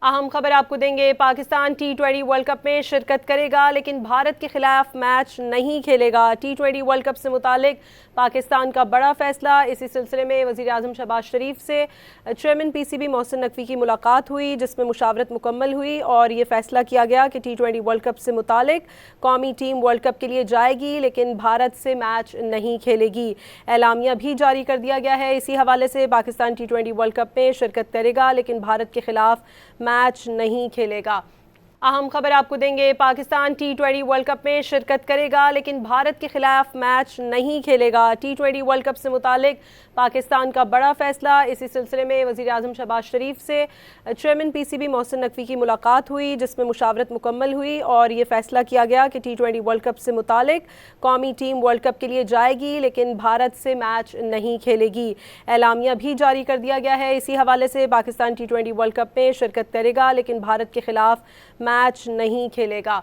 अहम खबर आपको देंगे। पाकिस्तान T20 वर्ल्ड कप में शिरकत करेगा लेकिन भारत के खिलाफ मैच नहीं खेलेगा। T20 वर्ल्ड कप से मुतालिक पाकिस्तान का बड़ा फैसला। इसी सिलसिले में वज़ीर आज़म शहबाज शरीफ से चेयरमैन PCB मोहसिन नकवी की मुलाकात हुई, जिसमें मुशावरत मुकम्मल हुई और ये फैसला किया गया कि T20 वर्ल्ड कप से मुतालिक कौमी टीम वर्ल्ड कप के लिए जाएगी लेकिन भारत से मैच नहीं खेलेगी। एलामिया भी जारी कर दिया गया है। इसी हवाले से पाकिस्तान T20 वर्ल्ड कप में शिरकत करेगा लेकिन भारत के खिलाफ मैच नहीं खेलेगा। अहम खबर आपको देंगे। पाकिस्तान T20 वर्ल्ड कप में शिरकत करेगा लेकिन भारत के खिलाफ मैच नहीं खेलेगा। T20 वर्ल्ड कप से मुतालिक पाकिस्तान का बड़ा फैसला। इसी सिलसिले में वज़ीर आज़म शहबाज शरीफ से चेयरमैन PCB मोहसिन नकवी की मुलाकात हुई, जिसमें मुशावरत मुकम्मल हुई और ये फैसला किया गया कि T20 वर्ल्ड कप से मुतालिक कौमी टीम वर्ल्ड कप के लिए जाएगी लेकिन भारत से मैच नहीं खेलेगी। एलामिया भी जारी कर दिया गया है। इसी हवाले से पाकिस्तान T20 वर्ल्ड कप में शिरकत करेगा लेकिन भारत के खिलाफ मैच नहीं खेलेगा।